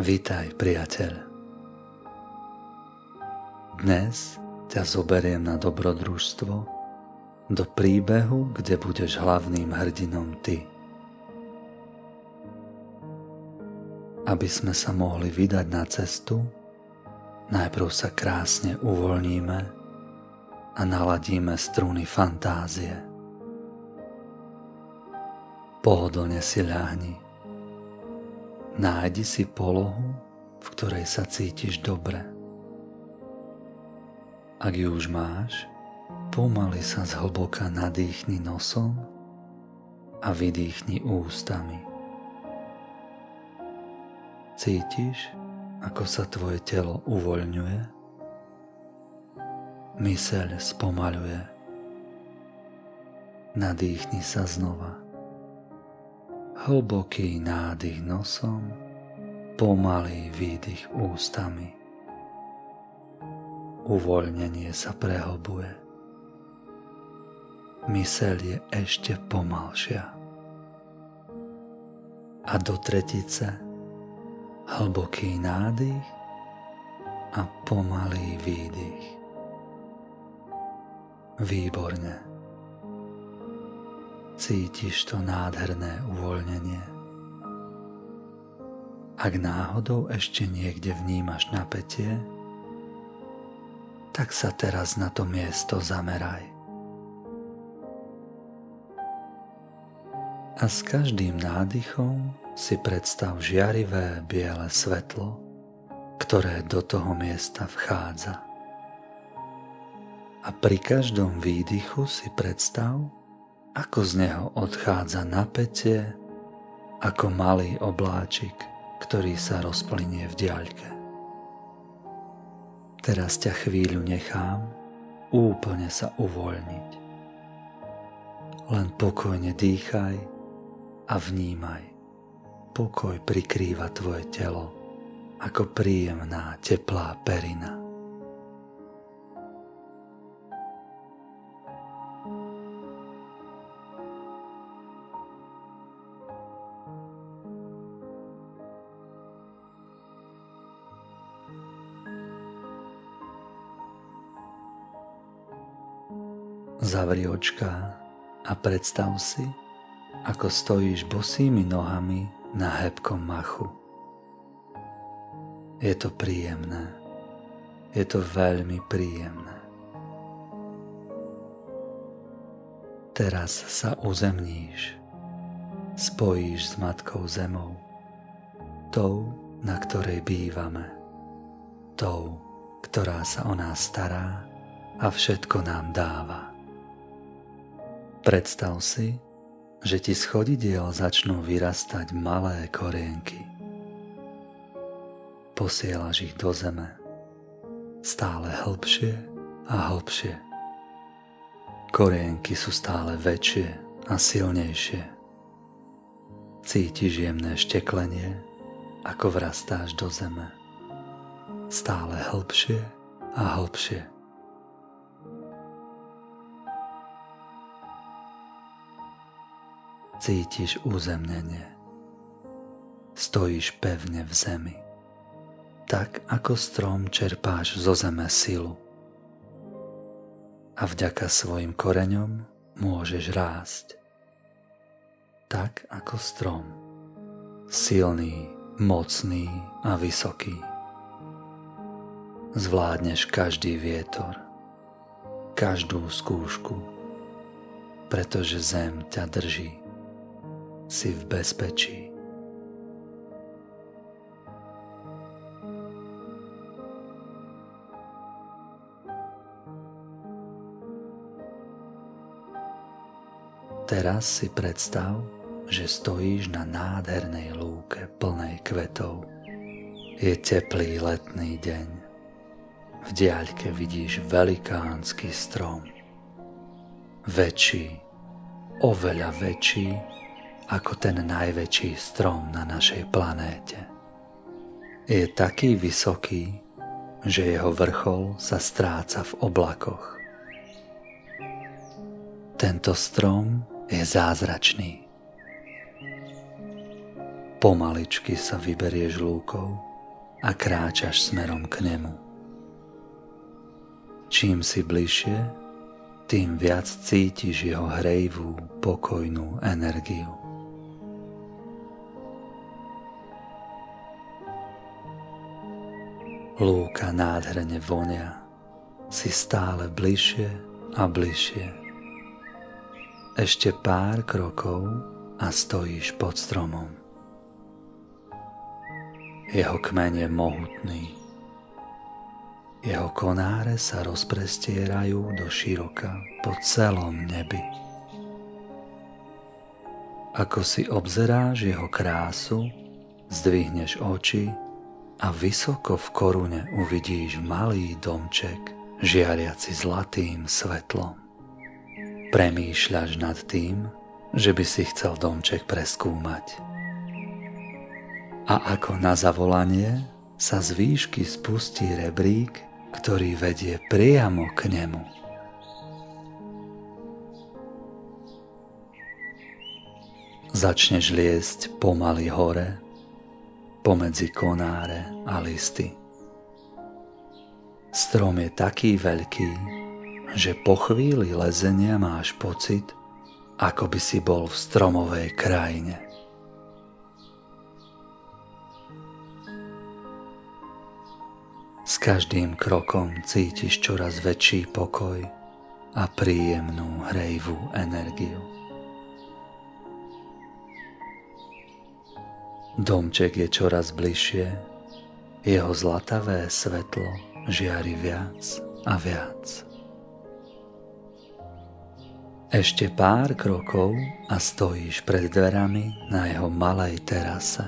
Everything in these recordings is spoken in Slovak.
Vítaj, priateľ. Dnes ťa zoberiem na dobrodružstvo do príbehu, kde budeš hlavným hrdinom ty. Aby sme sa mohli vydať na cestu, najprv sa krásne uvoľníme a naladíme struny fantázie. Pohodlne si ľahni. Nájdi si polohu, v ktorej sa cítiš dobre. Ak ju už máš, pomaly sa zhlboka nadýchni nosom a vydýchni ústami. Cítiš, ako sa tvoje telo uvoľňuje? Myseľ spomaľuje. Nadýchni sa znova. Hlboký nádych nosom, pomalý výdych ústami. Uvoľnenie sa prehlbuje. Myseľ je ešte pomalšia. A do tretice hlboký nádych a pomalý výdych. Výborne. Cítiš to nádherné uvoľnenie. Ak náhodou ešte niekde vnímaš napätie, tak sa teraz na to miesto zameraj. A s každým nádychom si predstav žiarivé biele svetlo, ktoré do toho miesta vchádza. A pri každom výdychu si predstav, ako z neho odchádza napätie, ako malý obláčik, ktorý sa rozplynie v diaľke. Teraz ťa chvíľu nechám úplne sa uvoľniť. Len pokojne dýchaj a vnímaj. Pokoj prikrýva tvoje telo ako príjemná teplá perina. Zavri očká a predstav si, ako stojíš bosými nohami na hebkom machu. Je to príjemné. Je to veľmi príjemné. Teraz sa uzemníš. Spojíš s Matkou Zemou. Tou, na ktorej bývame. Tou, ktorá sa o nás stará a všetko nám dáva. Predstav si, že ti z chodidiel začnú vyrastať malé korienky. Posielaš ich do zeme, stále hlbšie a hlbšie. Korienky sú stále väčšie a silnejšie. Cítiš jemné šteklenie, ako vrastáš do zeme. Stále hlbšie a hlbšie. Cítiš uzemnenie. Stojíš pevne v zemi. Tak ako strom čerpáš zo zeme silu. A vďaka svojim koreňom môžeš rásť. Tak ako strom. Silný, mocný a vysoký. Zvládneš každý vietor, každú skúšku, pretože zem ťa drží. Si v bezpečí. Teraz si predstav, že stojíš na nádhernej lúke plnej kvetov. Je teplý letný deň. V diaľke vidíš velikánsky strom. Väčší, oveľa väčší, ako ten najväčší strom na našej planéte. Je taký vysoký, že jeho vrchol sa stráca v oblakoch. Tento strom je zázračný. Pomaličky sa vyberieš lúkou a kráčaš smerom k nemu. Čím si bližšie, tým viac cítiš jeho hrejivú, pokojnú energiu. Lúka nádherne vonia, si stále bližšie a bližšie. Ešte pár krokov a stojíš pod stromom. Jeho kmeň je mohutný. Jeho konáre sa rozprestierajú do široka po celom nebi. Ako si obzeráš jeho krásu, zdvihneš oči a vysoko v korune uvidíš malý domček, žiariaci zlatým svetlom. Premýšľaš nad tým, že by si chcel domček preskúmať. A ako na zavolanie sa z výšky spustí rebrík, ktorý vedie priamo k nemu. Začneš liesť pomaly hore, pomedzi konáre a listy. Strom je taký veľký, že po chvíli lezenia máš pocit, ako by si bol v stromovej krajine. S každým krokom cítiš čoraz väčší pokoj a príjemnú hrejivú energiu. Domček je čoraz bližšie, jeho zlatavé svetlo žiari viac a viac. Ešte pár krokov a stojíš pred dverami na jeho malej terase.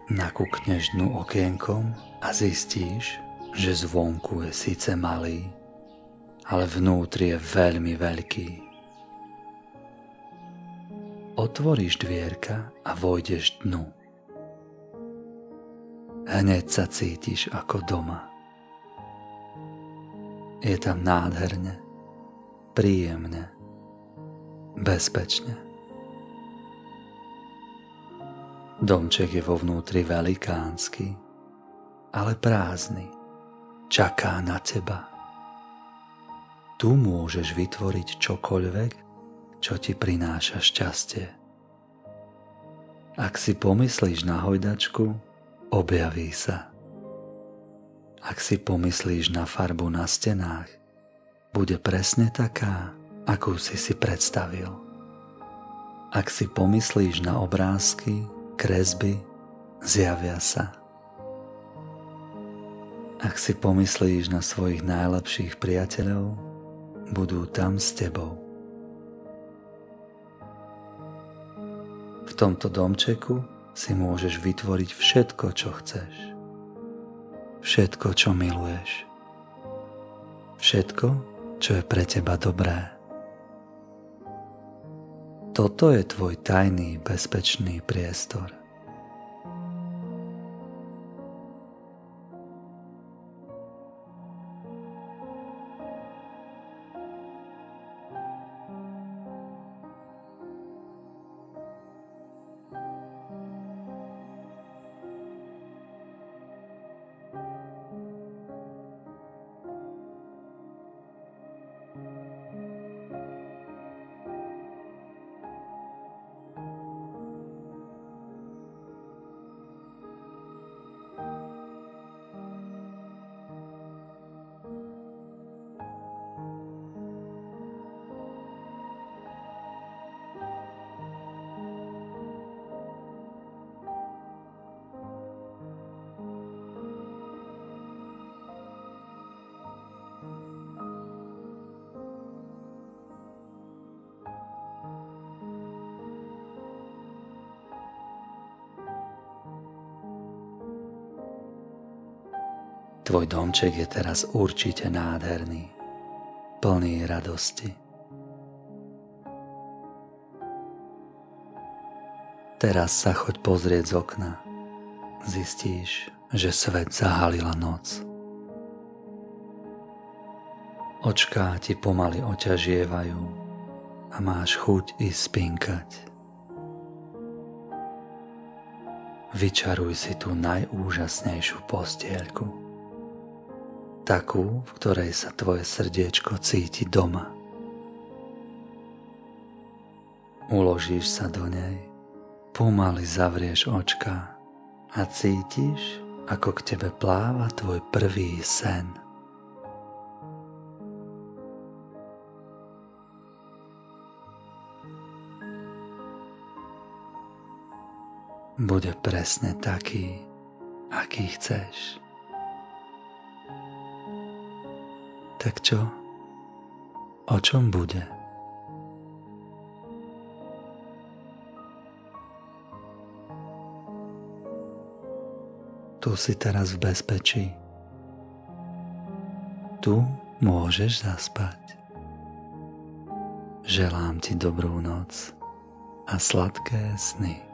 Nakúkneš dnu okienkom a zistíš, že zvonku je síce malý, ale vnútri je veľmi veľký. Otvoríš dvierka a vojdeš dnu. Hneď sa cítiš ako doma. Je tam nádherne, príjemne, bezpečne. Domček je vo vnútri velikánsky, ale prázdny. Čaká na teba. Tu môžeš vytvoriť čokoľvek, čo ti prináša šťastie. Ak si pomyslíš na hojdačku, objaví sa. Ak si pomyslíš na farbu na stenách, bude presne taká, akú si si predstavil. Ak si pomyslíš na obrázky, kresby, zjavia sa. Ak si pomyslíš na svojich najlepších priateľov, budú tam s tebou. V tomto domčeku si môžeš vytvoriť všetko, čo chceš. Všetko, čo miluješ. Všetko, čo je pre teba dobré. Toto je tvoj tajný, bezpečný priestor. Tvoj domček je teraz určite nádherný, plný radosti. Teraz sa choď pozrieť z okna. Zistíš, že svet zahalila noc. Očká ti pomaly oťažievajú a máš chuť ísť spinkať. vyčaruj si tú najúžasnejšiu postieľku, takú, v ktorej sa tvoje srdiečko cíti doma. Uložíš sa do nej, pomaly zavrieš očká a cítiš, ako k tebe pláva tvoj prvý sen. Bude presne taký, aký chceš. Tak čo? O čom bude? Tu si teraz v bezpečí. Tu môžeš zaspať. Želám ti dobrú noc a sladké sny.